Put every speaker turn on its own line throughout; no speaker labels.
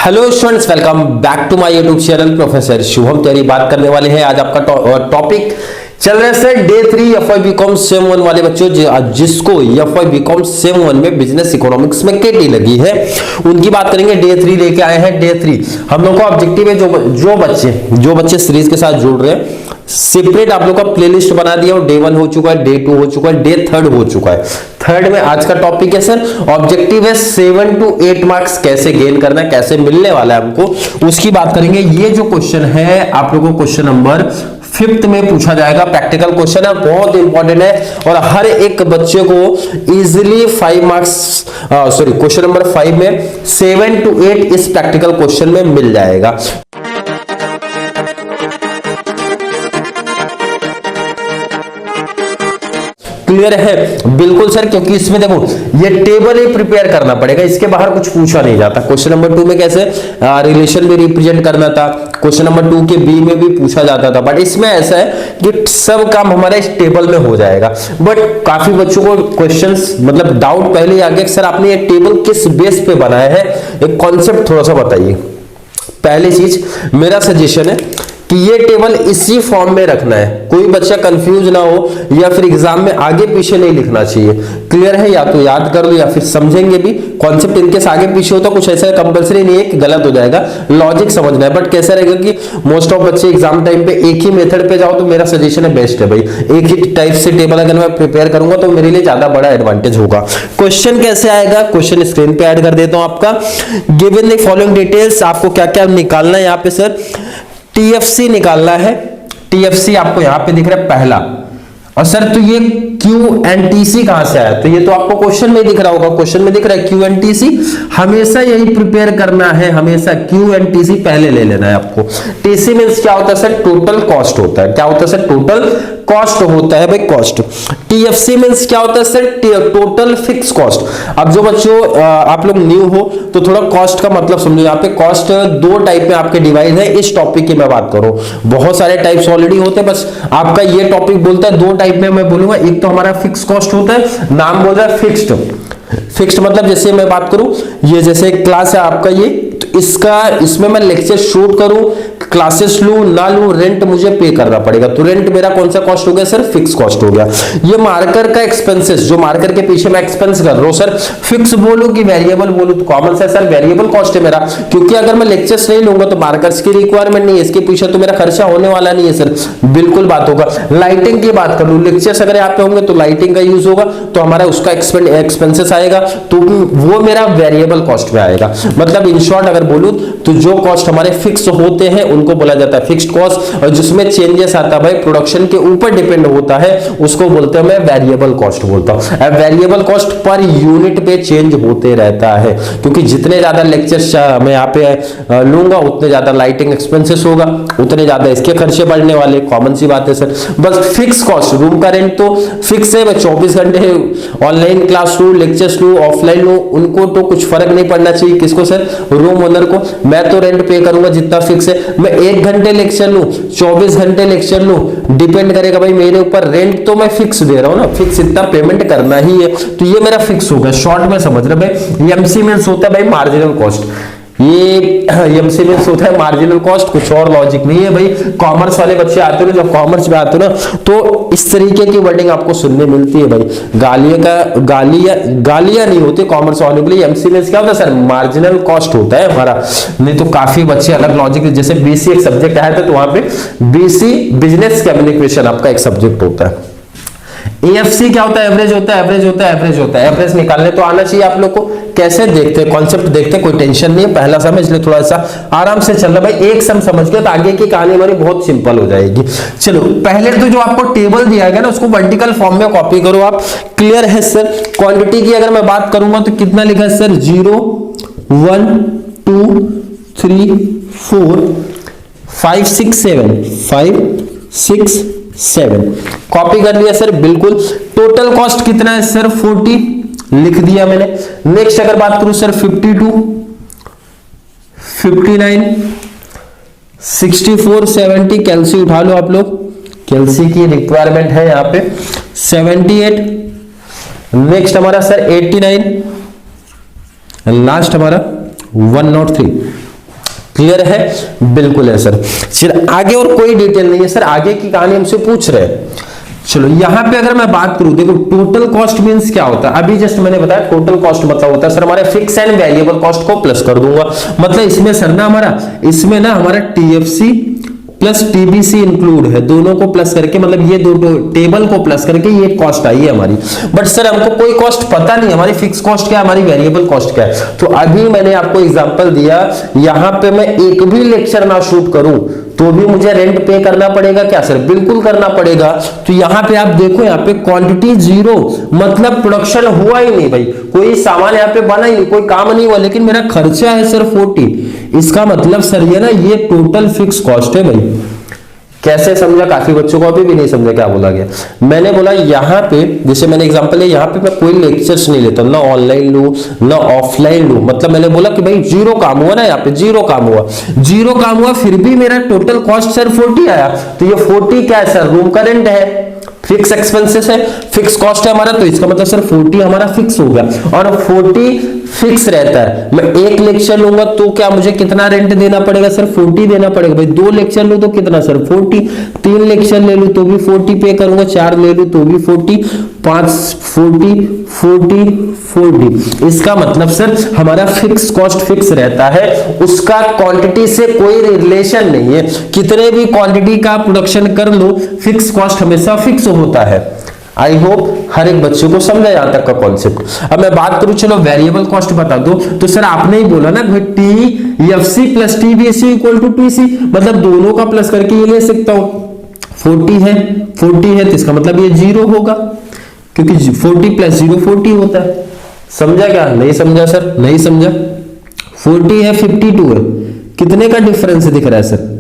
Hello students, welcome back to my YouTube channel. Professor Shubham Tyari बात करने वाले हैं। आज आपका टॉपिक चल रहा है sir day 3 FY BCom sem 1 वाले बच्चों जिसको एफवाई बीकॉम सेम 1 में बिजनेस इकोनॉमिक्स में केटी लगी है, उनकी बात करेंगे। डे 3 लेके आए हैं। डे 3 हम लोग का ऑब्जेक्टिव है, जो बच्चे सीरीज के साथ जुड़ रहे हैं, सेपरेट आप लोग का प्लेलिस्ट बना दिया। डे 1 हो चुका है, डे 2 हो चुका है, डे 3 हो चुका है। थर्ड में आज का टॉपिक है सर, ऑब्जेक्टिव है 7 to 8 मार्क्स कैसे गेन करना है, कैसे मिलने वाला है हमको, उसकी बात करेंगे। ये जो क्वेश्चन है आप लोगों को क्वेश्चन नंबर 5th में पूछा जाएगा। प्रैक्टिकल क्वेश्चन है, बहुत इंपॉर्टेंट है और हर एक बच्चे को इजीली 5 मार्क्स क्वेश्चन नंबर 5 में 7 to 8 इस प्रैक्टिकल क्वेश्चन में मिल जाएगा। क्लियर है? बिल्कुल सर, क्योंकि इसमें देखो ये टेबल ही प्रिपेयर करना पड़ेगा, इसके बाहर कुछ पूछा नहीं जाता। क्वेश्चन नंबर 2 में कैसे रिलेशन भी रिप्रेजेंट करना था, क्वेश्चन नंबर 2 के बी में भी पूछा जाता था, बट इसमें ऐसा है कि सब काम हमारे इस टेबल में हो जाएगा। बट काफी बच्चों को क्वेश्चंस मतलब डाउट पहले आ गया, सर आपने ये टेबल किस बेस पे बनाया है, एक कॉन्सेप्ट थोड़ा सा बताइए। पहली चीज मेरा सजेशन है कि ये टेबल इसी फॉर्म में रखना है, कोई बच्चा कंफ्यूज ना हो या फिर एग्जाम में आगे पीछे नहीं लिखना चाहिए। क्लियर है? या तो याद कर लो या फिर समझेंगे भी। कॉन्सेप्ट इनकेस आगे पीछे हो तो कुछ ऐसा कंपलसरी नहीं है कि गलत हो जाएगा, लॉजिक समझना है। बट कैसा रहेगा कि मोस्ट ऑफ बच्चे एग्जाम टाइम पे एक ही मेथड पे जाओ, तो मेरा सजेशन है बेस्ट है भाई, एक ही टाइप से टेबल अगर मैं प्रिपेयर करूंगा तो मेरे लिए ज्यादा बड़ा एडवांटेज होगा। क्वेश्चन कैसे आएगा, क्वेश्चन स्क्रीन पे ऐड कर देता हूं आपका। गिवन द फॉलोइंग डिटेल्स, आपको क्या क्या निकालना है यहाँ पे सर, टीएफसी निकालना है। टीएफसी आपको यहां पे दिख रहा है पहला, और सर तो ये क्यूएनटीसी कहां से आया, तो ये तो आपको क्वेश्चन में दिख रहा होगा, क्वेश्चन में दिख रहा है क्यूएनटीसी। हमेशा यही प्रिपेयर करना है, हमेशा क्यूएनटीसी पहले ले लेना है आपको। टीसी मींस क्या होता है सर, टोटल कॉस्ट होता है। क्या होता है सर, टोटल कॉस्ट होता है भाई, कॉस्ट। टीएफसी मींस क्या होता है सर, टोटल फिक्स कॉस्ट। अब जो बच्चों आप लोग न्यू हो तो थोड़ा कॉस्ट का मतलब समझो। यहाँ पे कॉस्ट 2 टाइप में आपके डिवाइड है। इस टॉपिक की मैं बात करूं, बहुत सारे टाइप्स ऑलरेडी होते हैं, बस आपका ये टॉपिक बोलता है 2 टाइप में मैं बोलूंगा। एक तो हमारा फिक्स कॉस्ट होता है, नाम बोल रहा है फिक्स्ड। फिक्स्ड मतलब जैसे मैं बात करूं, ये जैसे क्लास है आपका ये, तो इसमें मैं लेक्चर शूट करूं, क्लासेस लूं ना लूं, रेंट मुझे पे करना पड़ेगा। तो रेंट मेरा कौन सा कॉस्ट हो गया सर, फिक्स कॉस्ट हो गया। ये मार्कर का एक्सपेंसेस, जो मार्कर के पीछे मैं एक्सपेंस कर रहा हूं सर, फिक्स बोलूं कि वेरिएबल बोलूं, तो कॉमन से सर वेरिएबल कॉस्ट है मेरा, क्योंकि अगर मैं लेक्चर्स नहीं लूंगा तो मार्कर्स की रिक्वायरमेंट नहीं है, इसके पीछे तो मेरा खर्चा होने वाला नहीं है सर, बिल्कुल बात होगा। लाइटिंग की बात करूं, लेक्चर्स अगर यहाँ पे होंगे तो लाइटिंग का यूज होगा, तो हमारा उसका एक्सपेंसेस आएगा, तो वो मेरा वेरिएबल कॉस्ट में आएगा। मतलब इन शॉर्ट अगर बोलूं तो जो कॉस्ट हमारे फिक्स होते हैं उनको बोला जाता है फिक्स्ड कॉस्ट, और जिसमें चेंजेस आता है भाई प्रोडक्शन के ऊपर डिपेंड होता है, उसको बोलते हैं मैं वेरिएबल कॉस्ट बोलता हूं। वेरिएबल कॉस्ट पर यूनिट पे चेंज होते रहता है, क्योंकि जितने ज्यादा लेक्चर्स मैं यहाँ पे लूंगा उतने ज्यादा लाइटिंग एक्सपेंसेस होगा, उतने ज्यादा इसके खर्चे बढ़ने वाले, कॉमन सी बात है सर। बस फिक्स कॉस्ट, रूम का रेंट तो फिक्स है, मैं 24 घंटे ऑनलाइन क्लास लूं, लेक्चर्स लूं, ऑफलाइन लूं, उनको तो कुछ फर्क नहीं पड़ना चाहिए। किसको सर, रूम ओनर को। मैं तो रेंट पे करूंगा जितना फिक्स है, मैं 1 घंटे लेक्चर लूं, 24 घंटे लेक्चर लूं, डिपेंड करेगा भाई मेरे ऊपर। रेंट तो मैं फिक्स दे रहा हूं ना, फिक्स इतना पेमेंट करना ही है, तो ये मेरा फिक्स होगा। शॉर्ट में समझ रहे भाई, एमसी मींस होता है भाई मार्जिनल कॉस्ट। ये एमसी मींस होता है मार्जिनल कॉस्ट, कुछ और लॉजिक नहीं है भाई। कॉमर्स वाले बच्चे आते हो, जब कॉमर्स में आते हो ना, तो इस तरीके की वर्डिंग आपको सुनने मिलती है भाई। गालियां नहीं होती कॉमर्स वालों के लिए। एमसी मींस क्या होता है सर, मार्जिनल कॉस्ट होता है हमारा। नहीं तो काफी बच्चे अलग लॉजिक, जैसे बीसी एक सब्जेक्ट आया था, तो वहां पे बीसी बिजनेस कम्युनिकेशन आपका एक सब्जेक्ट होता है। एएफसी क्या होता है, एवरेज होता है, एवरेज होता है, एवरेज होता है। एवरेज निकालने तो आना चाहिए आप लोग को। कैसे देखते हैं, कॉन्सेप्ट देखते हैं, कोई टेंशन नहीं है, पहला सम है इसलिए थोड़ा सा आराम से चल रहा है भाई। एक सम समझ के तो आगे की कहानी हमारी बहुत सिंपल हो जाएगी। चलो पहले तो जो आपको टेबल दिया गया ना, उसको वर्टिकल फॉर्म में कॉपी करो आप। क्लियर है सर? क्वांटिटी की अगर मैं बात करूंगा तो कितना लिखा है सर, 0 1 2 3 4 5 6 7 कॉपी कर लिया सर, बिल्कुल। टोटल कॉस्ट कितना है सर, 40 लिख दिया मैंने। नेक्स्ट अगर बात करूं सर, 52 59 64 70, कैलसी उठा लो आप लोग, कैलसी की रिक्वायरमेंट है यहाँ पे। 78, नेक्स्ट हमारा सर 89, लास्ट हमारा 103। क्लियर है? बिल्कुल है सर। फिर आगे और कोई डिटेल नहीं है सर, आगे की कहानी हमसे पूछ रहे हैं। चलो यहां पे अगर मैं बात करूं, देखो टोटल कॉस्ट मींस क्या होता है, अभी जस्ट मैंने बताया टोटल कॉस्ट मतलब होता है सर हमारे फिक्स एंड वेरिएबल कॉस्ट को प्लस कर दूंगा। मतलब इसमें सर ना हमारा टीएफसी प्लस टीबीसी इंक्लूड है, दोनों को प्लस करके, मतलब ये दो टेबल को प्लस करके ये कॉस्ट आई है हमारी। बट सर हमको कोई कॉस्ट पता नहीं हमारी फिक्स कॉस्ट क्या है, हमारी वेरिएबल कॉस्ट क्या है। तो अभी मैंने आपको एग्जांपल दिया, यहां पे मैं एक भी लेक्चर ना शूट करूं तो भी मुझे रेंट पे करना पड़ेगा क्या सर? बिल्कुल करना पड़ेगा। तो यहां पे आप देखो, यहाँ पे क्वांटिटी 0, मतलब प्रोडक्शन हुआ ही नहीं भाई, कोई सामान यहाँ पे बना ही नहीं, कोई काम नहीं हुआ, लेकिन मेरा खर्चा है सर 40। इसका मतलब सर ये ना, ये टोटल फिक्स कॉस्ट है भाई। कैसे समझा? काफी बच्चों को अभी भी नहीं समझा क्या बोला गया। मैंने बोला यहाँ पे, जैसे मैंने एग्जांपल है, यहाँ पे मैं कोई लेक्चर्स नहीं लेता, ना ऑनलाइन लूं ना ऑफलाइन लूं। मतलब मैंने बोला कि भाई 0 काम हुआ ना, यहाँ पे 0 काम हुआ, फिर भी मेरा टोटल कॉस्ट सर 40 आया। तो ये 40 क्या है सर? रूम का रेंट है, फिक्स एक्सपेंसेस है, फिक्स कॉस्ट है हमारा, तो इसका मतलब सर 40 हमारा फिक्स हो गया। और 40 फिक्स रहता है। मैं एक लेक्चर लूंगा तो क्या मुझे कितना रेंट देना पड़ेगा सर? 40 देना पड़ेगा भाई। 2 लेक्चर लूं तो कितना सर? 40। 3 लेक्चर ले लूं तो भी 40 पे करूंगा, 4 ले लूं तो भी 40, 5 40। इसका मतलब सर हमारा फिक्स कॉस्ट फिक्स रहता है, उसका क्वांटिटी से कोई रिलेशन नहीं है। कितने भी क्वांटिटी का प्रोडक्शन कर लो, फिक्स कॉस्ट हमेशा फिक्स होता है। आई होप हर एक बच्चे को समझा यहां तक का कॉन्सेप्ट। अब मैं बात करूं, चलो वेरिएबल कॉस्ट बता दो, तो सर आपने ही बोला ना भाई TFC plus TBC equal to TC, मतलब दोनों का प्लस करके ये ले सकता हूं। 40 है तो इसका मतलब ये 0 होगा, क्योंकि 40 प्लस 0 40 होता है। समझा क्या? नहीं समझा सर? नहीं समझा। 40 है 52 है, कितने का डिफरेंस दिख रहा है सर?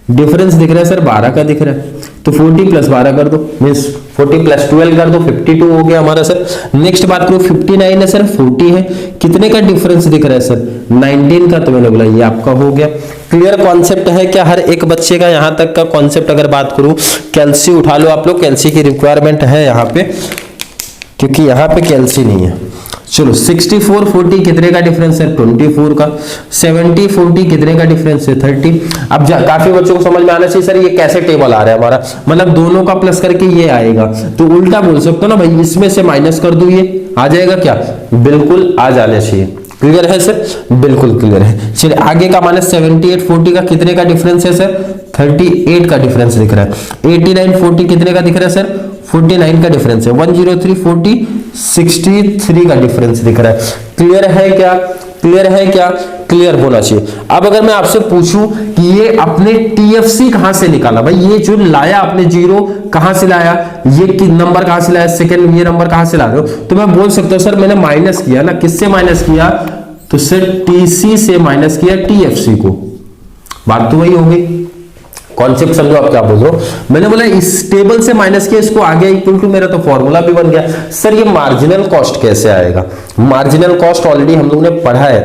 डिफरेंस दिख रहा है सर 12 का दिख रहा है। तो 40 प्लस 12 कर दो, मीन्स 40 प्लस 12 कर दो, 52 हो गया हमारा सर। नेक्स्ट बात करो, 59 है सर, 40 है, कितने का डिफरेंस दिख रहा है सर? 19 का। तो मैंने बोला ये आपका हो गया। क्लियर कॉन्सेप्ट है क्या हर एक बच्चे का? यहां तक का कॉन्सेप्ट अगर बात करूं, कैल्सी उठा लो आप लोग, कैल्सी की रिक्वायरमेंट है यहाँ पे, क्योंकि यहाँ पे कैल्सी नहीं है। चलो 64 40 कितने का डिफरेंस है? 24 का। 70 40 कितने का डिफरेंस है? 30। अब काफी बच्चों को समझ में आना चाहिए सर ये कैसे टेबल आ रहा है हमारा, मतलब दोनों का प्लस करके ये आएगा। तो उल्टा बोल सकते हो ना भाई, इसमें से माइनस कर दो, ये आ जाएगा क्या? बिल्कुल आ जाना चाहिए। क्लियर है सर? बिल्कुल क्लियर है। चलिए आगे का माइनस 78 40 का कितने का डिफरेंस है सर? 38 का डिफरेंस दिख रहा है। 89 40 कितने का दिख रहा है सर? 49 का डिफरेंस है। 103 40 63 का डिफरेंस दिख रहा है। क्लियर है क्या? क्लियर है क्या? क्लियर होना चाहिए। अब अगर मैं आपसे पूछूं कि ये अपने टीएफसी कहां से निकाला, भाई ये जो लाया आपने 0 कहां से लाया, ये नंबर कहां से लाया, सेकंड ये नंबर कहां से ला रहे हो, तो मैं बोल सकता हूं सर मैंने माइनस किया ना, किससे माइनस किया? तो सर टीसी से माइनस किया टीएफसी को। बात तो वही होगी। कॉन्सेप्ट समझो आप क्या बोल रहे हो। मैंने बोला इस टेबल से माइनस किया, इसको आगे इक्वल टू, मेरा तो फॉर्मूला भी बन गया। सर ये मार्जिनल कॉस्ट कैसे आएगा? मार्जिनल कॉस्ट ऑलरेडी हम लोगों ने पढ़ा है,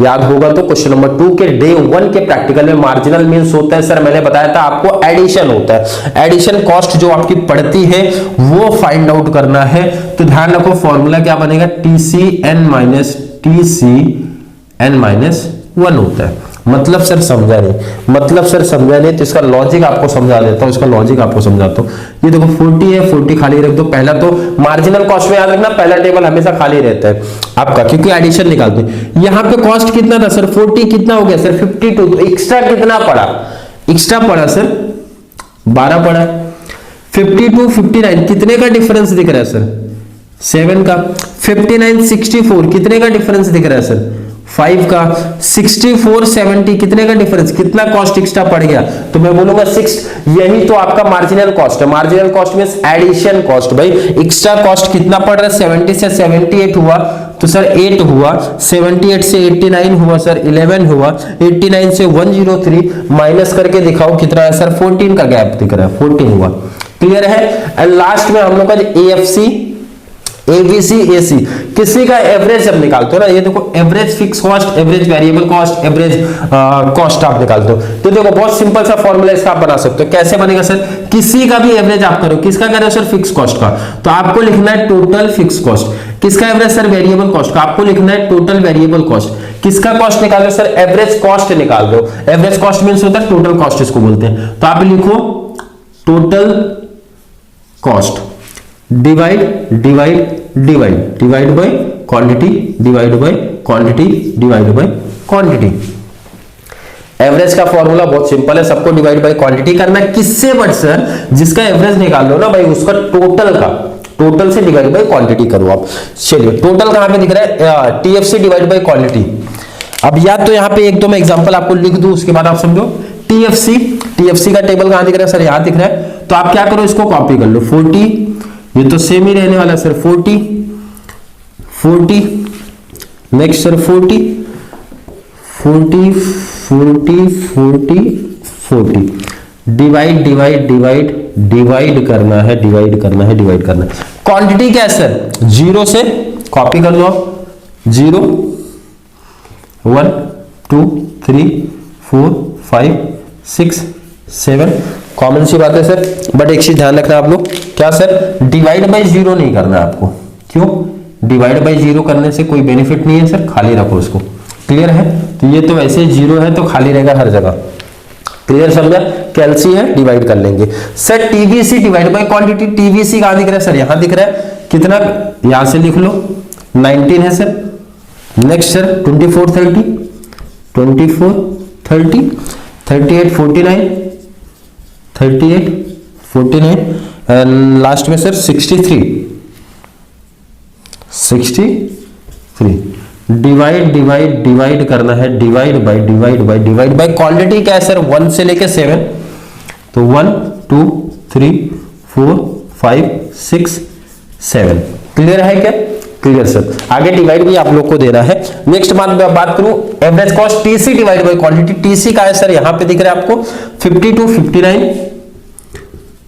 याद होगा तो क्वेश्चन नंबर 2 के डे 1 के प्रैक्टिकल में मार्जिनल मींस होता है सर, मैंने बताया था आपको एडिशन होता है। एडिशन कॉस्ट जो आपकी पड़ती है वो फाइंड आउट करना है। तो ध्यान रखो फॉर्मूला क्या बनेगा? TCN माइनस TCN माइनस 1 होता है। मतलब सर समझा नहीं, मतलब सर समझा नहीं, तो इसका लॉजिक आपको समझा देता हूं, इसका लॉजिक आपको समझाता हूं। ये देखो 40 है, 40 खाली रख दो। पहला तो मार्जिनल कॉस्ट में याद रखना, पहला टेबल हमेशा खाली रहता है आपका, क्योंकि एडिशन निकालते हैं। यहां पे कॉस्ट कितना था सर? 40 कितना हो गया सर? 52। तो एक्स्ट्रा कितना पड़ा? एक्स्ट्रा पड़ा सर 12 पड़ा। 52 59 कितने का डिफरेंस दिख रहा है सर? 7 का। 59 64 कितने का डिफरेंस दिख रहा है सर? 5 का। 64 70 कितने का डिफरेंस, कितना कॉस्ट एक्स्ट्रा पड़ गया? तो मैं बोलूंगा 6। यही तो आपका मार्जिनल कॉस्ट है। Marginal cost means addition cost. भाई एक्स्ट्रा कॉस्ट कितना पड़ रहा है? 70 से 78 हुआ तो सर 8 हुआ। 78 से 89 हुआ सर 11 हुआ। 89 से 103 माइनस करके दिखाओ कितना है सर? 14 का गैप दिख रहा है, 14 हुआ। क्लियर है? एंड लास्ट में हम लोग का एएफसी ABC AC, किसी का एवरेज जब निकालते हो ना, ये देखो average fix cost, average variable cost, average cost आप निकालते हो, तो देखो बहुत सिंपल सा फॉर्मूला इसका आप बना सकते हो। कैसे बनेगा सर, किसी का भी एवरेज आप करो, किसका कह रहे हो सर, फिक्स कॉस्ट का, तो आपको लिखना है टोटल फिक्स कॉस्ट। किसका एवरेज सर, वेरिएबल कॉस्ट का, आपको लिखना है टोटल वेरिएबल कॉस्ट। किसका कॉस्ट निकाल रहे हो सर, एवरेज कॉस्ट निकाल रहे हो, एवरेज कॉस्ट मींस होता है टोटल कॉस्ट इसको बोलते हैं, तो आप लिखो total cost divide divide divide divide by quantity, divide by quantity, divide by quantity. Average का फॉर्मूला बहुत सिंपल है, सबको डिवाइड बाय क्वांटिटी करना है। किससे, बट सर जिसका एवरेज निकाल लो ना भाई, उसका टोटल का, टोटल से डिवाइड बाय क्वांटिटी करो आप। चलिए टोटल कहां पे दिख रहा है, टीएफसी डिवाइड बाय क्वांटिटी। अब या तो यहां पे एक दो मैं एग्जांपल आपको लिख दूं, उसके बाद आप समझो। टीएफसी, टीएफसी का टेबल कहां दिख रहा है सर, यहां दिख रहा है, तो आप क्या करो, इसको कॉपी कर लो। 40, ये तो सेम ही रहने वाला है sir, 40 40, next sir 40 40 40 40 40, divide divide divide divide करना है, डिवाइड करना है, डिवाइड करना है। क्वांटिटी क्या है सर, 0 से कॉपी कर लो, 0 1 2 3 4 5 6 7, कॉमन सी बात है सर, बट एक चीज ध्यान रखना आप लोग, क्या सर, डिवाइड बाय 0 नहीं करना है आपको। क्यों, डिवाइड बाय 0 करने से कोई बेनिफिट नहीं है सर, खाली रखो इसको। क्लियर है, तो ये तो वैसे 0 है तो खाली रहेगा हर जगह। क्लियर समझा, कैलसी है डिवाइड कर लेंगे। Sir TVC divide by quantity, TVC कहां दिख रहा है सर, यहां दिख रहा है, कितना, यहां से लिख लो 19 है sir. Next sir 24 30, 24 30, 38 49, 38 49, and last में सर 63 63। डिवाइड डिवाइड डिवाइड करना है, divide by divide by divide by quantity क्या है सर, 1 से लेके 7, तो 1 2 3 4 5 6 7। क्लियर है क्या, क्लियर सर। आगे डिवाइड भी आप लोग को देना है। नेक्स्ट बात करूं, average cost TC divide by quantity, TC का है सर, यहां पे दिख रहा है आपको 52 59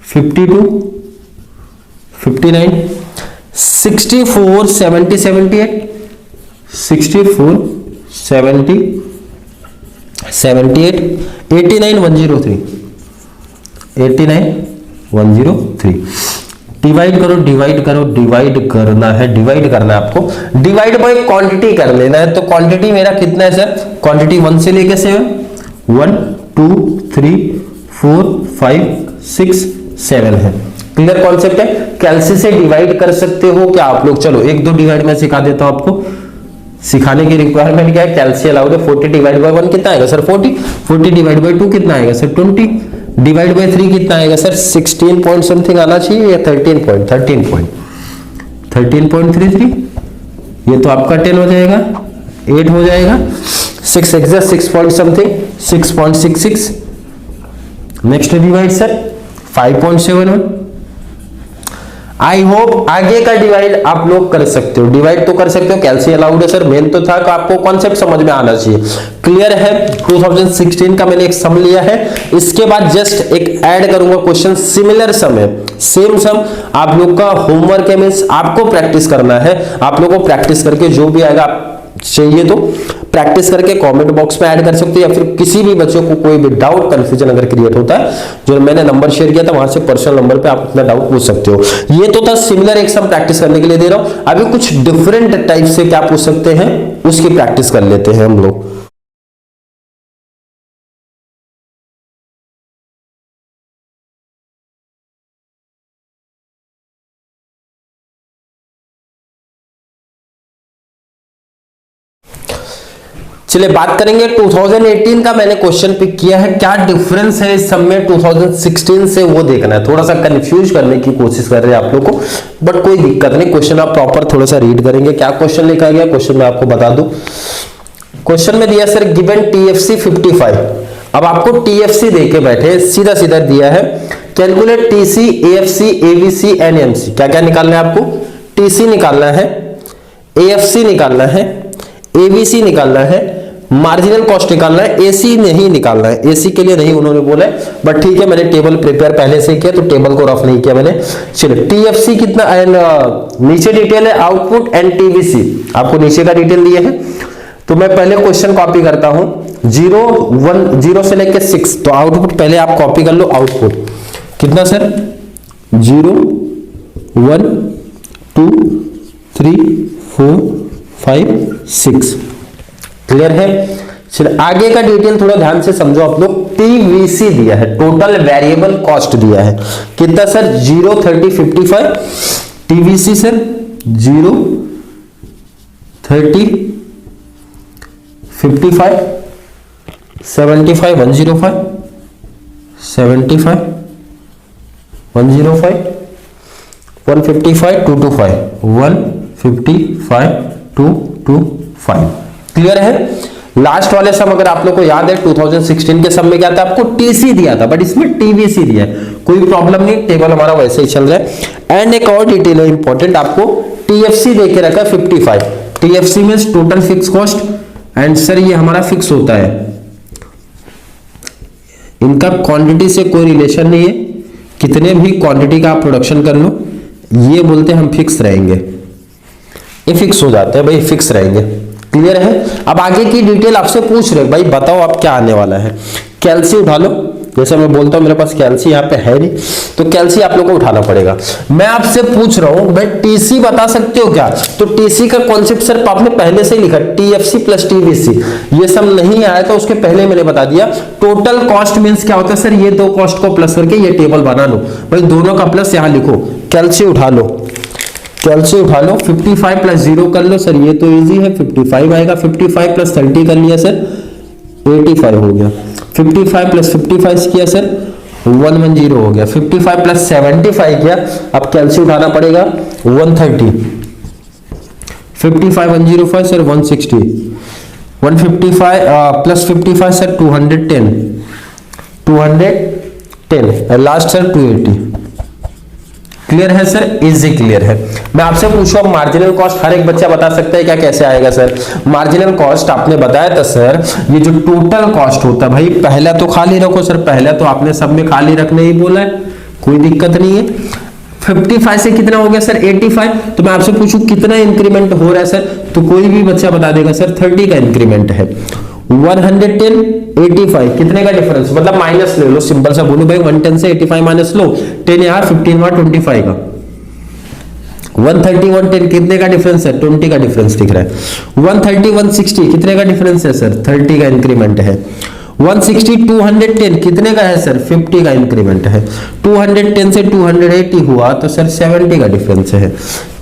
52 59 64 70 78 64 70 78 89 103 89 103। डिवाइड करो, डिवाइड करो, डिवाइड करना है, डिवाइड करना है आपको, डिवाइड बाय क्वांटिटी कर लेना है। तो क्वांटिटी मेरा कितना है सर, क्वांटिटी 1 से लेके 7, 1 2 3 4 5 6 7 है। क्लियर कॉन्सेप्ट है, कैलसी से डिवाइड कर सकते हो क्या आप लोग। चलो एक दो डिवाइड में सिखा देता हूं आपको, सिखाने की रिक्वायरमेंट क्या है, कैलसी अलाउड है। 40 डिवाइड बाय 1 कितना आएगा सर, 40 40 डिवाइड बाय 2 कितना आएगा सर, 20 डिवाइड बाय 3 कितना आएगा सर, 16 पॉइंट समथिंग आना चाहिए, या 13.33, ये तो आपका 10 हो जाएगा, 8 हो जाएगा, 6 exact 6 point something 6.66। Next divide sir 5.71। I hope आगे का डिवाइड आप लोग कर सकते हो, डिवाइड तो कर सकते हो, कैलसी अलाउड है सर। मेन तो था कि आपको कॉन्सेप्ट समझ में आना चाहिए। क्लियर है, 2016 का मैंने एक सम लिया है, इसके बाद जस्ट एक ऐड करूंगा क्वेश्चन सिमिलर सम है, सेम सम आप लोग का होमवर्क है, मींस आपको प्रैक्टिस करना है। आप लोगों को प्रैक्टिस करके जो भी आएगा, चाहिए तो प्रैक्टिस करके कमेंट बॉक्स में ऐड कर सकते हो, या फिर किसी भी बच्चों को कोई भी डाउट कंफ्यूजन अगर क्रिएट होता है, जो मैंने नंबर शेयर किया था वहां से पर्सनल नंबर पे आप अपना डाउट पूछ सकते हो। ये तो था सिमिलर एक सम प्रैक्टिस करने के लिए दे रहा हूं, अभी कुछ डिफरेंट टाइप से क्या पूछ सकते हैं उसकी प्रैक्टिस कर लेते हैं हम लोग। चलिए बात करेंगे 2018 का मैंने क्वेश्चन पिक किया है, क्या डिफरेंस है इस सब में 2016 से वो देखना है। थोड़ा सा कंफ्यूज करने की कोशिश कर रहे हैं आप लोग को, बट कोई दिक्कत नहीं, क्वेश्चन आप प्रॉपर थोड़ा सा रीड करेंगे। क्या क्वेश्चन लिखा गया, क्वेश्चन में आपको बता दूं, क्वेश्चन में दिया सर गिवन टीएफसी 55। अब आपको टीएफसी देके बैठे, सीधा सीधा दिया है, calculate TC AFC ABC and MC. क्या क्या निकालना है आपको, टीसी निकालना है, एएफसी निकालना है, एबीसी निकालना है, मार्जिनल कॉस्ट निकालना है, एसी नहीं निकालना है, एसी के लिए नहीं उन्होंने बोला है, बट ठीक है मैंने टेबल प्रिपेयर पहले से किया तो टेबल को रफ नहीं किया मैंने। चलिए टीएफसी कितना एंड नीचे डिटेल है आउटपुट एंड टीवीसी, आपको नीचे का डिटेल दिया है। तो मैं पहले क्वेश्चन कॉपी करता हूं 0 से लेके 6, तो आउटपुट पहले आप कॉपी कर लो। आउटपुट कितना सर 0 1 2 3 4 5 6, क्लियर है। चलिए आगे का डिटेल थोड़ा ध्यान से समझो आप लोग। टीवीसी दिया है, टोटल वेरिएबल कॉस्ट दिया है कितना सर 0 30 55, टीवीसी सर 0 30 55 75 105 75 105 155 225 155 225, क्लियर है। लास्ट वाले सम अगर आप लोग को याद है 2016 के सम में क्या था, आपको टीसी दिया था बट इसमें टीवीसी दिया है, कोई प्रॉब्लम नहीं, टेबल हमारा वैसे ही चल रहा है। एंड एक और डिटेल है इंपॉर्टेंट, आपको टीएफसी देके रखा है 55, TFC means total fix cost, and sir ये हमारा फिक्स होता है, इनका क्वांटिटी से कोई रिलेशन नहीं है, कितने भी क्वांटिटी का आप प्रोडक्शन कर लो, ये बोलते हैं हम फिक्स रहेंगे, ये फिक्स हो जाते हैं भाई, फिक्स रहेंगे, क्लियर है। अब आगे की डिटेल आपसे पूछ रहे भाई बताओ आप क्या आने वाला है, कैल्सी उठा लो, जैसे मैं बोलता हूं मेरे पास कैल्सी यहाँ पे है नहीं तो कैल्सी आप लोगों को उठाना पड़ेगा। मैं आपसे पूछ रहा हूं भाई टीसी बता सकते हो क्या, तो टीसी का कॉन्सेप्ट सर आपने पहले से ही लिखा टीएफसी प्लस टीवीसी, ये सब नहीं आया तो उसके पहले मैंने बता दिया। टोटल कॉस्ट मींस क्या होता है सर, ये दो कॉस्ट को प्लस करके ये टेबल बना लो भाई, दोनों का प्लस यहां लिखो, कैल्सी उठा लो, कैल्सी उठा लो, 55 प्लस 0 कर लो सर, ये तो इजी है 55 आएगा, 55 प्लस 30 कर लिया सर 85 हो गया, 55 प्लस 55 किया सर 110 हो गया, 55 प्लस 75 किया, अब कैल्सी उठाना पड़ेगा 130, 55 105 sir 160, 155 plus 55 sir 210 last sir 280, clear है सर, इजी क्लियर है। मैं आपसे पूछूं मार्जिनल कॉस्ट हर एक बच्चा बता सकता है क्या, कैसे आएगा सर मार्जिनल कॉस्ट, आपने बताया था सर ये जो टोटल कॉस्ट होता है भाई, पहला तो खाली रखो सर, पहला तो आपने सब में खाली रखने ही बोला है, कोई दिक्कत नहीं है। 55 से कितना हो गया सर 85, तो मैं आपसे पूछूं कितना इंक्रीमेंट हो रहा है सर, तो कोई भी बच्चा बता देगा सर 30 का इंक्रीमेंट है। 110 85 कितने का डिफरेंस, मतलब माइनस ले लो, सिंपल सा बोलो भाई 110 से 85 माइनस लो, 10 यहाँ 15 वहां 25 का, 130 110 कितने का डिफरेंस है 20 का डिफरेंस दिख रहा है। 130 160 कितने का डिफरेंस है सर 30 का इंक्रीमेंट है। 160 210 कितने का है सर 50 का इंक्रीमेंट है। 210 से 280 हुआ तो सर 70 का डिफरेंस है।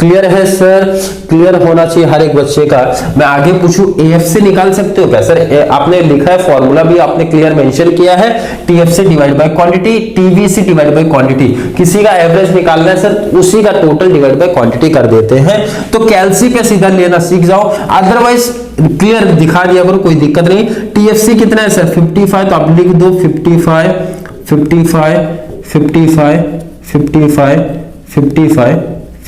क्लियर है सर, क्लियर होना चाहिए हर एक बच्चे का। मैं आगे पूछूं एएफ से निकाल सकते हो क्या सर, आपने लिखा है फॉर्मूला भी आपने क्लियर मेंशन किया है, टीएफ से डिवाइड बाय क्वांटिटी, टीवी से डिवाइड बाय क्वांटिटी, किसी का एवरेज निकालना है सर उसी का टोटल डिवाइड बाय क्वांटिटी कर देते हैं। तो कैल्सी पे सीधा लेना सीख जाओ, अदरवाइज क्लियर दिखा दिया करो कोई दिक्कत नहीं। टीएफसी कितना है सर 55, तो आप लिख दो 55 55 55 55 55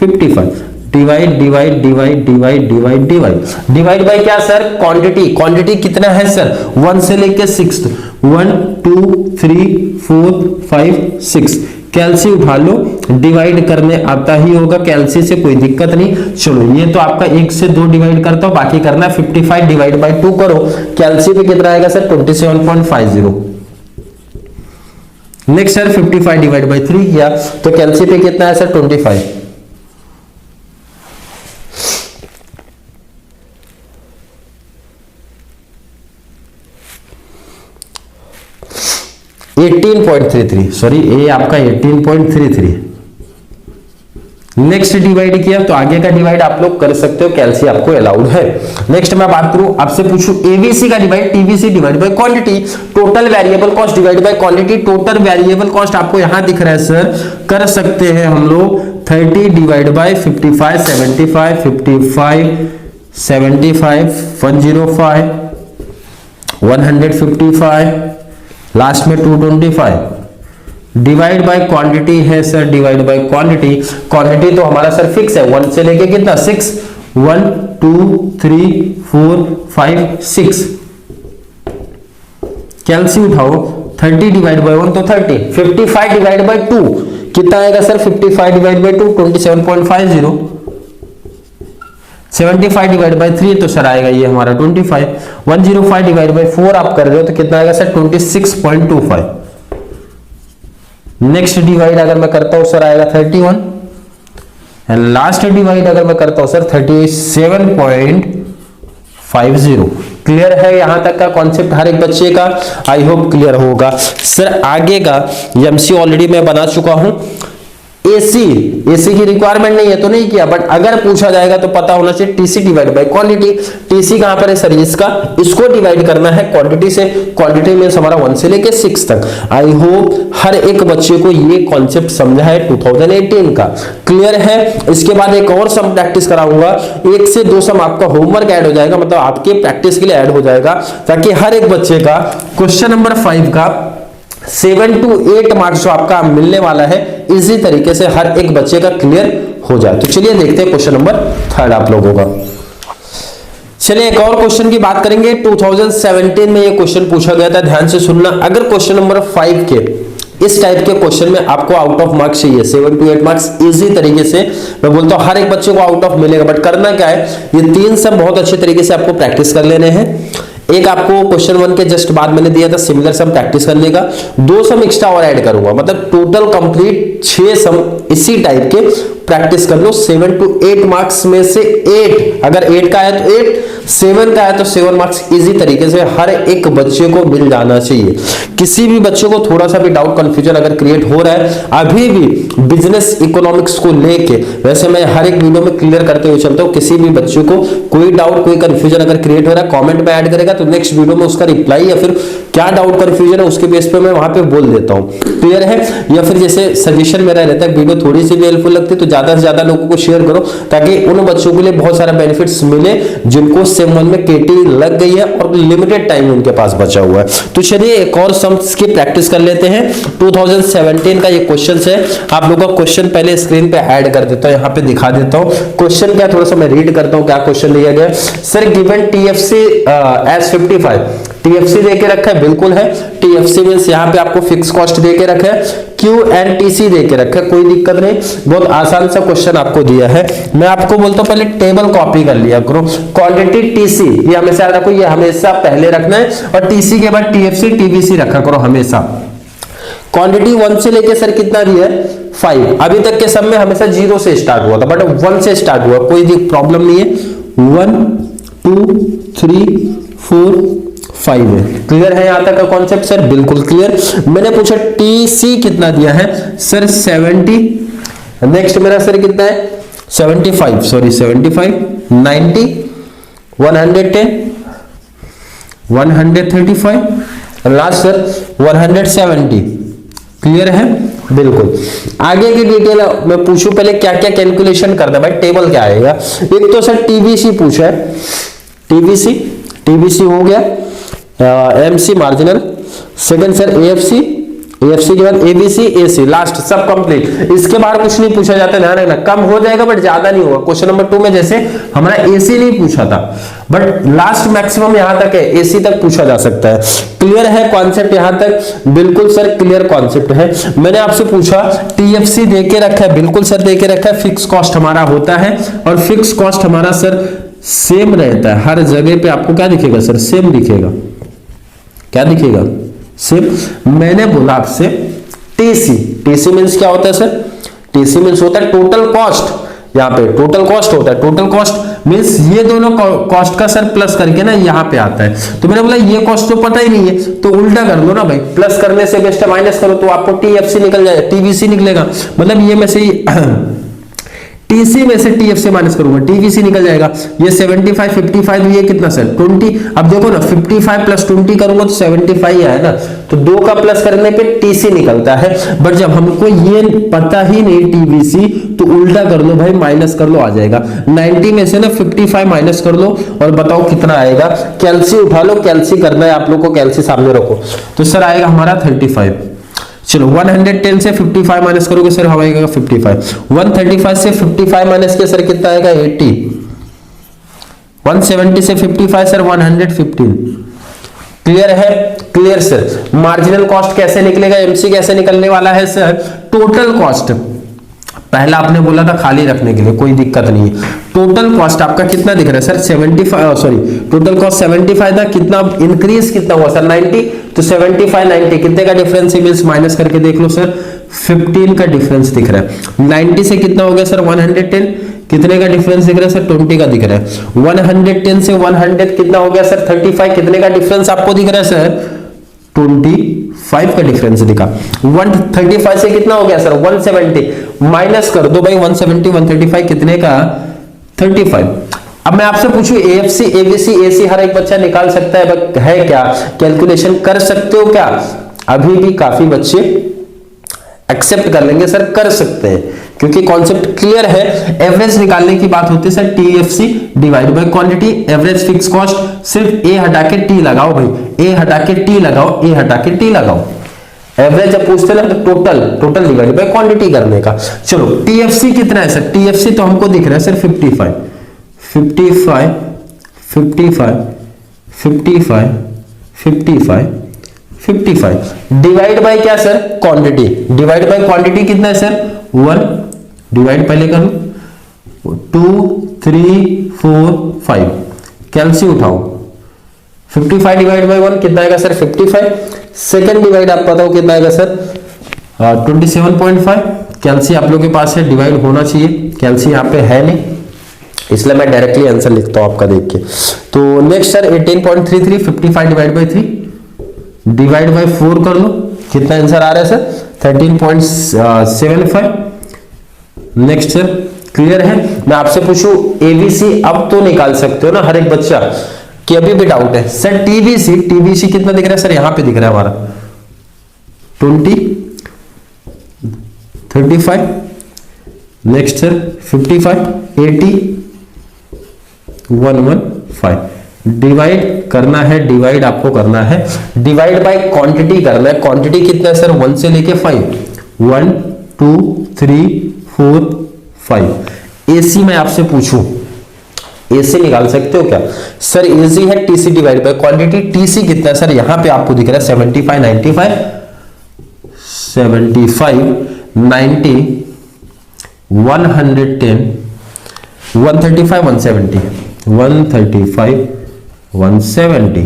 55 divide divide divide divide divide divide divide by क्या सर क्वांटिटी, क्वांटिटी कितना है सर 1 से लेके 6, 1 2 3 4 5 6, कैल्सी उठा लो, डिवाइड करने आता ही होगा, कैल्सी से कोई दिक्कत नहीं। चलो ये तो आपका 1 से 2 डिवाइड करता हूं, बाकी करना है 55 डिवाइड बाय 2 करो, कैल्सी पे कितना आएगा sir 27.50। Next sir 55 divide by 3 किया तो कैल्सी पे कितना है सर 25। सॉरी ये आपका 18.33। नेक्स्ट डिवाइड किया तो आगे का डिवाइड आप लोग कर सकते हो, कैल्सी आपको अलाउड है। नेक्स्ट मैं बात करूं आपसे पूछूं एबीसी का divide, TVC divide by quantity, total variable cost divide by quantity. Total variable cost आपको यहां दिख रहा है सर, कर सकते हैं हम लोग 30 डिवाइड बाय 55 75 55 75 105 155 लास्ट में 225 डिवाइड बाय क्वांटिटी है sir, divide by quantity, quantity तो हमारा सर फिक्स है 1 से लेके कितना 6, 1 2 3 4 5 6, कैलसी उठाओ 30 डिवाइड बाय 1 तो 30, 55 डिवाइड बाय 2 कितना आएगा sir? 55 divide by 2 27.50, 75 divide by 3 तो सर आएगा ये हमारा 25, 105 डिवाइड बाय 4 आप कर रहे हो तो कितना आएगा सर? 26.25। नेक्स्ट डिवाइड अगर मैं करता हूं सर आएगा 31, एंड लास्ट डिवाइड अगर मैं करता हूं सर 37.50। क्लियर है यहां तक का कॉन्सेप्ट हर एक बच्चे का? आई होप क्लियर होगा। सर आगे का एमसी ऑलरेडी मैं बना चुका हूं। एसी की रिक्वायरमेंट नहीं है तो नहीं किया, बट अगर पूछा जाएगा तो पता होना चाहिए TC divide by quantity. TC कहां पर है सर? इसको डिवाइड करना है क्वांटिटी से। क्वांटिटी में हमारा 1 से लेके 6 तक। आई होप हर एक बच्चे को ये कॉन्सेप्ट समझा है 2018 का। क्लियर है? इसके बाद एक और सम प्रैक्टिस कराऊंगा, 1 से 2 सम आपका होमवर्क ऐड हो जाएगा, मतलब आपके प्रैक्टिस के लिए ऐड हो जाएगा, ताकि हर एक बच्चे का क्वेश्चन नंबर 5 का 7 to 8 मार्क्स जो आपका मिलने वाला है इसी तरीके से हर एक बच्चे का क्लियर हो जाए। तो चलिए देखते हैं क्वेश्चन नंबर 3 आप लोगों का। चलिए एक और क्वेश्चन की बात करेंगे। 2017 में ये क्वेश्चन पूछा गया था, ध्यान से सुनना। अगर क्वेश्चन नंबर 5 के इस टाइप के क्वेश्चन में आपको आउट ऑफ मार्क्स चाहिए 7 to 8 मार्क्स इजी तरीके से, मैं बोलता हूं हर एक बच्चे को आउट ऑफ मिलेगा, बट करना क्या है, ये 3 सब बहुत अच्छे तरीके से आपको प्रैक्टिस कर लेने हैं। एक आपको क्वेश्चन 1 के जस्ट बाद मैंने दिया था सिमिलर सम प्रैक्टिस करने का, 2 सम एक्स्ट्रा और ऐड करूंगा, मतलब टोटल कंप्लीट 6 सम इसी टाइप के प्रैक्टिस कर लो। 7 to 8 मार्क्स में से 8, अगर 8 का है तो 8, 7 का है तो 7 मार्क्स इजी तरीके से हर एक बच्चे को मिल जाना चाहिए। किसी भी बच्चे को थोड़ा सा भी डाउट कंफ्यूजन अगर क्रिएट हो रहा है अभी भी बिजनेस इकोनॉमिक्स को लेके, वैसे मैं हर एक वीडियो में क्लियर करते हुए चलता हूं, किसी भी बच्चे को कोई डाउट कोई कंफ्यूजन अगर क्रिएट हो रहा है कमेंट में ऐड करेगा तो नेक्स्ट वीडियो में उसका रिप्लाई या फिर क्या डाउट कंफ्यूजन है उसके बेस पे मैं वहां पे बोल देता हूं। क्लियर है? या फिर जैसे सजेशन मेरा रहता है, वीडियो थोड़ी सी भी हेल्पफुल लगती है तो ज्यादा से ज्यादा लोगों को शेयर करो, ताकि उन बच्चों के लिए बहुत सारा बेनिफिट्स मिले जिनको सेम 1 में केटी लग गई है और लिमिटेड टाइम उनके पास बचा हुआ है। तो चलिए एक और सम्स की प्रैक्टिस कर लेते हैं। 2017 का ये क्वेश्चन है, आप लोगों का क्वेश्चन पहले स्क्रीन पे ऐड कर देता हूं, यहाँ पे दिखा देता हूं। क्वेश्चन क्या थोड़ा सा मैं रीड करता हूं क्या क्वेश्चन दिया गया। Sir given TFC as 55, TFC देके रखा है, बिल्कुल है। टीएफसी मींस यहाँ पे आपको फिक्स कॉस्ट देके रखा है, क्यू एंड टीसी देके रखा है, कोई दिक्कत नहीं, बहुत आसान सा क्वेश्चन आपको दिया है। मैं आपको बोलता हूँ पहले टेबल कॉपी कर लिया करो। क्वांटिटी टीसी ये हमेशा रखो, ये हमेशा पहले रखना है, और टीसी के बाद टीएफसी टीवीसी रखा करो हमेशा। क्वांटिटी 1 से लेके सर कितना दिया है 5, अभी तक के सब में हमेशा 0 से स्टार्ट हुआ था, बट 1 से स्टार्ट हुआ, कोई प्रॉब्लम नहीं है। 1 2 3 4 5 है। क्लियर है यहां तक का कॉन्सेप्ट सर? बिल्कुल क्लियर। मैंने पूछा टीसी कितना दिया है सर 70, नेक्स्ट मेरा सर कितना है 75, सॉरी 75, 90, 110, 135, लास्ट सर 170। क्लियर है? बिल्कुल। आगे की डिटेल मैं पूछूं पहले क्या क्या कैलकुलेशन करना है भाई, टेबल क्या आएगा। एक तो सर टीबीसी पूछा है, टीबीसी हो गया, MC marginal, second sir AFC, AFC के बाद एबीसी, एसी, लास्ट सब कंप्लीट। इसके बाहर कुछ नहीं पूछा जाता, ध्यान रखना, कम हो जाएगा बट ज्यादा नहीं होगा। क्वेश्चन नंबर 2 में जैसे हमारा एसी नहीं पूछा था, बट लास्ट मैक्सिमम यहां तक है, एसी तक पूछा जा सकता है। क्लियर है कॉन्सेप्ट यहां तक? बिल्कुल सर क्लियर कॉन्सेप्ट है। मैंने आपसे पूछा टीएफसी देके रखा है, बिल्कुल सर देके रखा है। फिक्स कॉस्ट हमारा होता है, और फिक्स कॉस्ट हमारा सर सेम रहता है हर जगह पे। आपको क्या दिखेगा सर? सेम दिखेगा। क्या दिखेगा? सेम। मैंने बोला आपसे टीसी, टीसी मींस क्या होता है सर? टीसी मींस होता है टोटल कॉस्ट, यहाँ पे टोटल कॉस्ट होता है। टोटल कॉस्ट मींस ये दोनों कॉस्ट का सर प्लस करके ना यहाँ पे आता है। तो मैंने बोला ये कॉस्ट तो पता ही नहीं है, तो उल्टा कर दो ना भाई, प्लस करने से बेस्ट है माइनस करो तो आपको टीएफसी निकल जाएगा, टीवीसी निकलेगा। मतलब ये में से टीसी में से टीएफसी माइनस करूंगा, टीवीसी निकल जाएगा। ये 75 55, ये कितना सर 20। अब देखो ना 55 प्लस 20 करूंगा तो 75 ही आया ना, तो 2 का प्लस करने पे टीसी निकलता है। बट जब हमको ये पता ही नहीं टीवीसी, तो उल्टा कर लो भाई, माइनस कर लो, आ जाएगा। 90 में से ना 55 माइनस कर लो और बताओ कितना आएगा। कैलसी उठा लो, कैलसी करना है आप लोग को, कैलसी सामने रखो, तो सर आएगा हमारा 35। चलो 110 से 55 माइनस करोगे सर आएगा 55। 135 से 55 माइनस किया सर कितना आएगा 80। 170 से 55 सर 115। क्लियर है? Clear sir. मार्जिनल कॉस्ट कैसे निकलेगा, एमसी कैसे निकलने वाला है सर? टोटल कॉस्ट, पहला आपने बोला था खाली रखने के लिए, कोई दिक्कत नहीं है। टोटल कॉस्ट आपका कितना दिख रहा है सर? 75, सॉरी टोटल कॉस्ट 75 था, कितना इंक्रीज कितना हुआ सर? 90, तो 75 90 कितने का डिफरेंस है? मींस माइनस करके देख लो सर, 15 का डिफरेंस दिख रहा है। 90 से कितना हो गया सर? 110, कितने का डिफरेंस दिख रहा है सर? 20 का दिख रहा है। 110 से 100 कितना हो गया सर? 35, कितने का डिफरेंस आपको दिख रहा है सर? 25 का डिफरेंस दिखा। 135 से कितना हो गया सर? 170, माइनस कर दो भाई 170 135 कितने का? 35। अब मैं आपसे पूछूं एएफसी एबीसी एसी हर एक बच्चा निकाल सकता है क्या? कैलकुलेशन कर सकते हो क्या? अभी भी काफी बच्चे एक्सेप्ट कर लेंगे सर, कर सकते हैं, क्योंकि कॉन्सेप्ट क्लियर है। एवरेज निकालने की बात होती है sir, TFC divide by quantity, average fix cost, सिर्फ ए हटा के टी लगाओ भाई, ए हटा के टी लगाओ, ए हटा के टी लगाओ। एवरेज जब पूछते ना तो टोटल डिवाइड बाय क्वांटिटी करने का। चलो टीएफसी कितना है सर? टीएफसी तो हमको दिख रहा है सर 55 55 55 55 55 55 डिवाइड बाय क्या sir? Quantity. Divide by quantity कितना है सर? 1 डिवाइड पहले कर लो, 2 3 4 5 कैलसी उठाओ, 55 डिवाइड बाय 1 कितना आएगा सर? 55। सेकंड डिवाइड आप बताओ कितना आएगा सर? 27.5। कैलसी आप लोगों के पास है, डिवाइड होना चाहिए, कैलसी यहाँ पे है नहीं, इसलिए मैं डायरेक्टली आंसर लिखता हूं आपका देख के। तो next sir 18.33, 55 divide by 3 divide by 4 कर लो, कितना आंसर आ रहा है सर? 13.75। नेक्स्ट सर क्लियर है? मैं आपसे पूछूं एबीसी अब तो निकाल सकते हो ना हर एक बच्चा, कि अभी भी डाउट है सर? टीबीसी, टीबीसी कितना दिख रहा है सर? यहां पे दिख रहा है हमारा 20 35। नेक्स्ट सर 55 80 115 डिवाइड करना है, डिवाइड आपको करना है, डिवाइड बाय क्वांटिटी करना है। क्वांटिटी कितना है सर? 1 से लेके 5, 1 2 3 4 5। एसी में आपसे पूछूं, एसी निकाल सकते हो क्या सर? एसी है TC divide by quantity. TC कितना है सर? यहां पे आपको दिख रहा है 75 95 75 90 110 135 170 135 170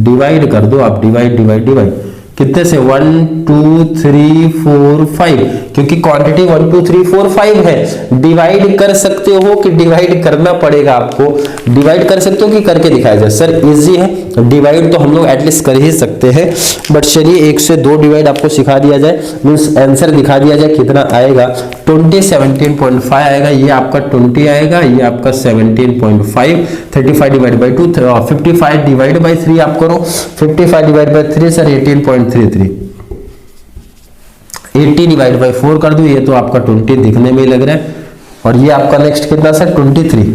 डिवाइड कर दो आप, डिवाइड कितने से? 1 2 3 4 5, क्योंकि क्वांटिटी 1 2 3 4 5 है। डिवाइड कर सकते हो कि डिवाइड करना पड़ेगा आपको? डिवाइड कर सकते हो कि करके दिखाया जाए? सर इजी है, डिवाइड तो हम लोग एटलीस्ट कर ही सकते हैं, बट चलिए 1 से 2 डिवाइड आपको सिखा दिया जाए, मींस आंसर दिखा दिया जाए कितना आएगा। 20 17.5 आएगा, ये आपका 20 आएगा, ये आपका 17.5। 35 डिवाइड बाय 2, 55 डिवाइड बाय 3 आप करो, 55 divide by 3 sir 18.33। 80 divide by 4 कर दो, ये तो आपका 20 दिखने में ही लग रहा है, और ये आपका नेक्स्ट कितना सर? 23।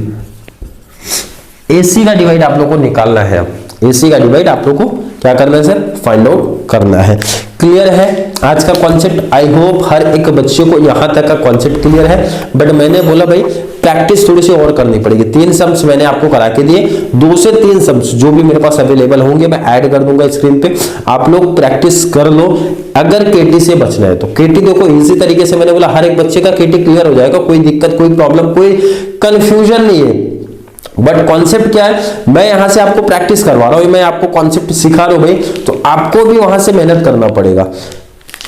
एसी का डिवाइड आप लोगों को निकालना है। अब एसी का डिवाइड आप लोगों को क्या करना है सर? फाइंड आउट करना है। क्लियर है आज का कॉन्सेप्ट? आई होप हर एक बच्चे को यहां तक का कॉन्सेप्ट क्लियर है, बट मैंने बोला भाई प्रैक्टिस थोड़ी सी और करनी पड़ेगी। 3 सम्स मैंने आपको करा के दिए, 2 से 3 सम्स जो भी मेरे पास अवेलेबल होंगे मैं ऐड कर दूंगा स्क्रीन पे, आप लोग प्रैक्टिस कर लो। अगर केटी से बचना है तो केटी देखो इजी तरीके से, मैंने बोला हर एक बच्चे का केटी क्लियर हो जाएगा, कोई दिक्कत कोई प्रॉब्लम कोई कंफ्यूजन नहीं है। बट कॉन्सेप्ट क्या है, मैं यहां से आपको प्रैक्टिस करवा रहा हूं, मैं आपको कॉन्सेप्ट सिखा रहा हूं भाई, तो आपको भी वहां से मेहनत करना पड़ेगा।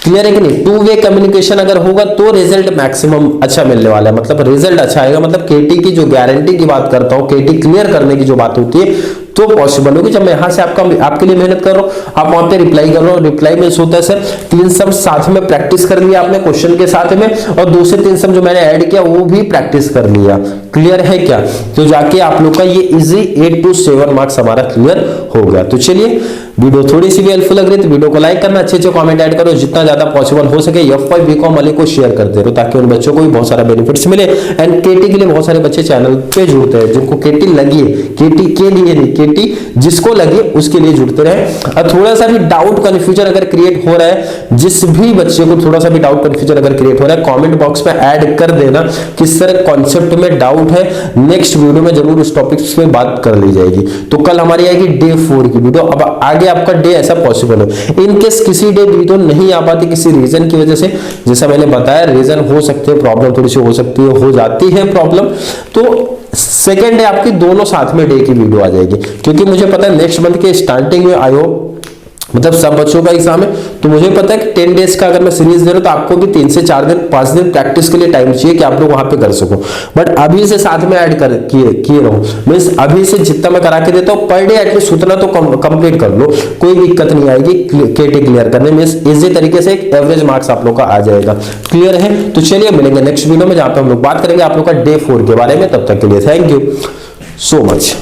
क्लियर है कि नहीं? 2 वे कम्युनिकेशन अगर होगा तो रिजल्ट मैक्सिमम अच्छा मिलने वाला है, मतलब रिजल्ट अच्छा आएगा। मतलब केटी की जो गारंटी की बात करता हूं, केटी क्लियर करने की जो बात होती है तो पॉसिबल होगी जब मैं यहां से आपके लिए मेहनत कर रहा हूं, आप वहां पे रिप्लाई कर रहे हो। रिप्लाई में होता है सर 3 सम साथ में प्रैक्टिस कर लिया आपने क्वेश्चन के साथ में, और 2 से 3 सम जो मैंने ऐड किया वो भी प्रैक्टिस कर लिया। क्लियर है क्या? तो जाके आप लोग का ये इजी 8 to 7 मार्क्स हमारा क्लियर हो गया। तो चलिए वीडियो थोड़ी सी भी हेल्पफुल लग रही है तो वीडियो को लाइक करना, अच्छे कमेंट ऐड करो, जितना ज्यादा पॉसिबल हो सके F5 बीकॉम वाले को शेयर करते रहो, ताकि उन बच्चों को भी बहुत सारा बेनिफिट्स मिले। एंड केटी के लिए बहुत सारे बच्चे चैनल पे जुड़ते हैं, जिनको केटी लगी है, केटी के लिए नहीं, केटी जिसको लगे उसके लिए जुड़ते रहे। और थोड़ा सा भी डाउट कंफ्यूजन अगर क्रिएट हो रहा है, जिस भी बच्चे को थोड़ा सा भी डाउट कंफ्यूजन अगर क्रिएट हो रहा है, कमेंट बॉक्स में ऐड कर देना किस तरह कॉन्सेप्ट में डाउट है। नेक्स्ट वीडियो में जरूर उस टॉपिक्स पे बात कर ली जाएगी। तो कल हमारी आएगी डे 4 की वीडियो। अब आगे आपका डे ऐसा पॉसिबल हो। इनकेस किसी डे वीडियो नहीं आ पाती किसी रीजन की वजह से, जैसा मैंने बताया रीजन हो सकते हैं, प्रॉब्लम थोड़ी सी हो सकती है, हो जाती है प्रॉब्लम, तो सेकेंड डे आपकी दोनों साथ में डे की वीडियो आ जाएगी, क्योंकि मुझे पता है नेक्स्ट मंथ के स्टार्टिंग में आयो मतलब सब बच्चों का एग्जाम है, तो मुझे पता है कि 10 डेज का अगर मैं सीरीज दे रहा हूं तो आपको भी 3 से 4 दिन 5 दिन प्रैक्टिस के लिए टाइम चाहिए कि आप लोग वहां पे कर सको। बट अभी से साथ में ऐड कर किए रहो, मींस अभी से जितना मैं करा के देता हूं पर डे एटलीस्ट उतना तो कंप्लीट कर लो, कोई दिक्कत नहीं आएगी केटी क्लियर करने में। इजी तरीके से एक एवरेज मार्क्स आप लोग का आ जाएगा। क्लियर है? तो चलिए मिलेंगे नेक्स्ट वीडियो में जहां पे हम लोग बात करेंगे आप लोग का डे 4 के बारे में। तब तक के लिए थैंक यू सो मच।